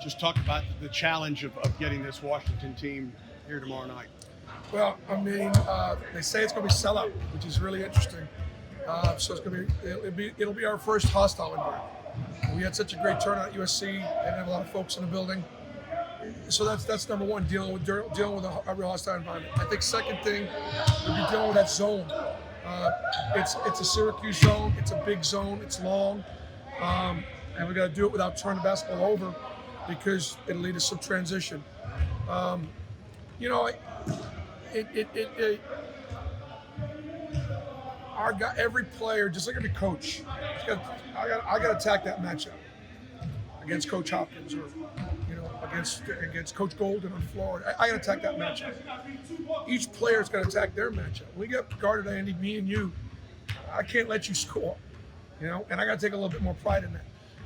Just talk about the challenge of getting this Washington team here tomorrow night. Well, I mean, they say it's going to be sellout, which is really interesting. So it's going to be it'll be our first hostile environment. We had such a great turnout at USC and have a lot of folks in the building. So that's number one, dealing with a real hostile environment. I think second thing would be dealing with that zone. It's a Syracuse zone. It's a big zone. It's long, and we got to do it without turning the basketball over because it'll lead to some transition. Our guy, every player, just like every coach, I got to attack that matchup against Coach Hopkins or against Coach Golden on Florida. I got to attack that matchup. Each player's got to attack their matchup. When we get guarded, Andy, me and you, I can't let you score, and I got to take a little bit more pride in that.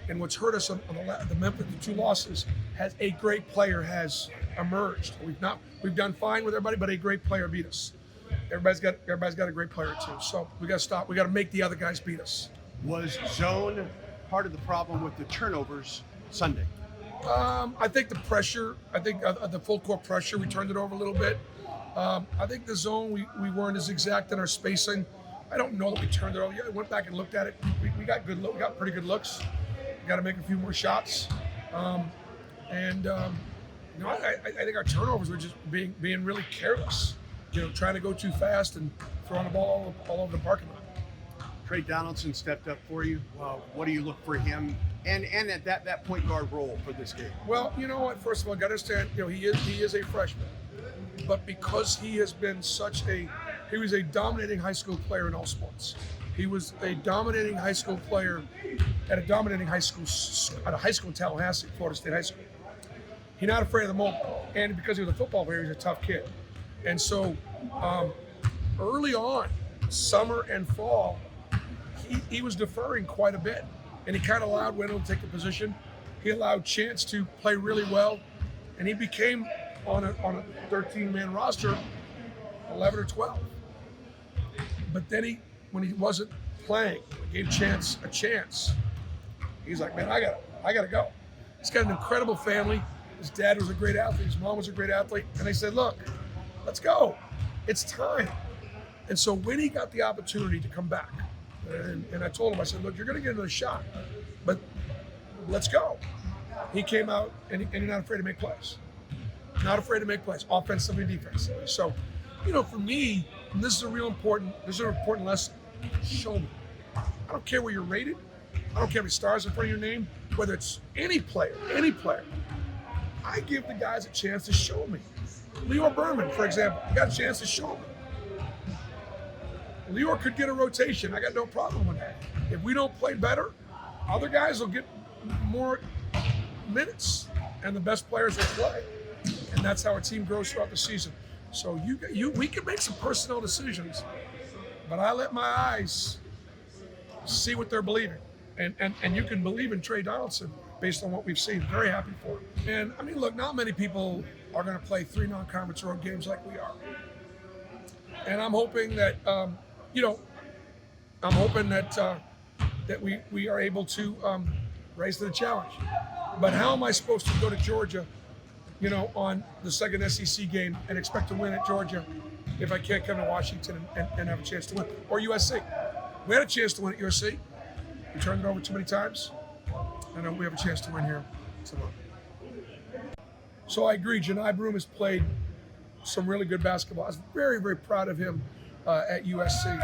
And what's hurt us on the Memphis, the two losses, has a great player has emerged. We've done fine with everybody, but a great player beat us. Everybody's got a great player too. So we got to stop. We got to make the other guys beat us. Was zone part of the problem with the turnovers Sunday? I think the pressure. I think the full court pressure. We turned it over a little bit. I think the zone we weren't as exact in our spacing. I don't know that we turned it over. Yeah, I went back and looked at it. We got good. We got pretty good looks. We got to make a few more shots. I think our turnovers were just being really careless. Trying to go too fast and throwing the ball all over the parking lot. Trey Donaldson stepped up for you. What do you look for him and at that point guard role for this game? Well, you know what? First of all, got to understand. He is a freshman, but because he has been he was a dominating high school player in all sports. He was a dominating high school player at a high school in Tallahassee, Florida State High School. He's not afraid of the moment, and because he was a football player, he's a tough kid. And so early on, summer and fall, he was deferring quite a bit. And he kind of allowed Wendell to take the position. He allowed Chance to play really well. And he became, on a 13-man roster, 11 or 12. But then when he wasn't playing, gave Chance a chance. He's like, man, I gotta go. He's got an incredible family. His dad was a great athlete. His mom was a great athlete. And they said, look, let's go. It's time. And so when he got the opportunity to come back, and I told him, I said, look, you're going to get another shot, but let's go. He came out, and he's not afraid to make plays. Not afraid to make plays, offensively and defensively. So, for me, and this is an important lesson. Show me. I don't care where you're rated. I don't care how many stars in front of your name, whether it's any player. I give the guys a chance to show me. Leo Berman, for example, got a chance to show me. Leo could get a rotation. I got no problem with that. If we don't play better, other guys will get more minutes, and the best players will play. And that's how our team grows throughout the season. So we can make some personnel decisions, but I let my eyes see what they're believing. And you can believe in Trey Donaldson based on what we've seen. Very happy for him. And I mean, look, not many people are going to play 3 non-conference road games like we are. And I'm hoping that, that we are able to rise to the challenge. But how am I supposed to go to Georgia, on the second SEC game and expect to win at Georgia if I can't come to Washington and have a chance to win? Or USC. We had a chance to win at USC. We turned it over too many times. I know we have a chance to win here tomorrow. So I agree. Janai Broome has played some really good basketball. I was very, very proud of him at USC.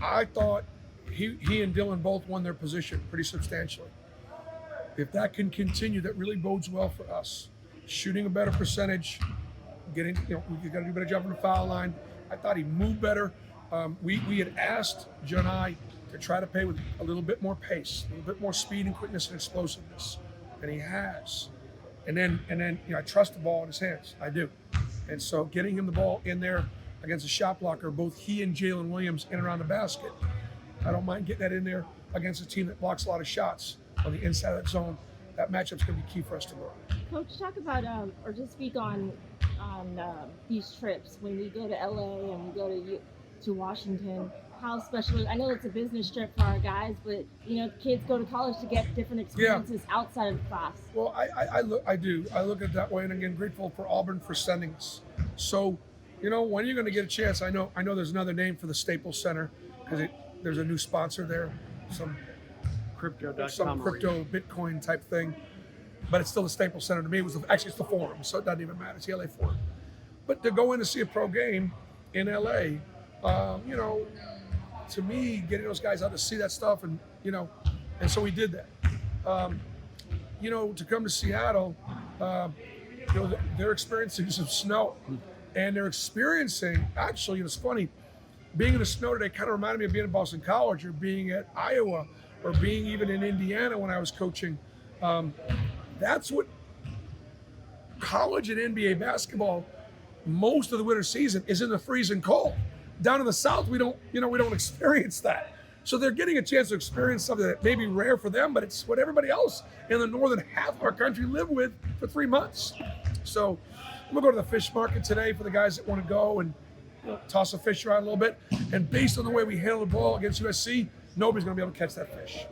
I thought he and Dylan both won their position pretty substantially. If that can continue, that really bodes well for us. Shooting a better percentage, we got to do a better job on the foul line. I thought he moved better. We had asked Janai to try to play with a little bit more pace, a little bit more speed and quickness and explosiveness, and he has. And then I trust the ball in his hands. I do. And so getting him the ball in there against a shot blocker, both he and Jalen Williams in and around the basket, I don't mind getting that in there against a team that blocks a lot of shots on the inside of that zone. That matchup's going to be key for us tomorrow. Coach, talk about or just speak on these trips when we go to LA and we go to Washington. how special. I know it's a business trip for our guys, but kids go to college to get different experiences outside of class. Well, I look at it that way, and again, grateful for Auburn for sending us. So, when are you going to get a chance? I know there's another name for the Staples Center because there's a new sponsor there, some crypto Bitcoin type thing, but it's still the Staples Center to me. It's the Forum, so it doesn't even matter. It's the LA Forum. But to go in to see a pro game in LA, to me, getting those guys out to see that stuff, and so we did that. To come to Seattle, they're experiencing some snow, and they're experiencing, actually, it's funny, being in the snow today kind of reminded me of being in Boston College or being at Iowa or being even in Indiana when I was coaching. That's what college and NBA basketball, most of the winter season is in the freezing cold. Down in the South, we don't experience that. So they're getting a chance to experience something that may be rare for them, but it's what everybody else in the northern half of our country live with for 3 months. So I'm gonna go to the fish market today for the guys that want to go and toss a fish around a little bit. And based on the way we handle the ball against USC, nobody's gonna be able to catch that fish.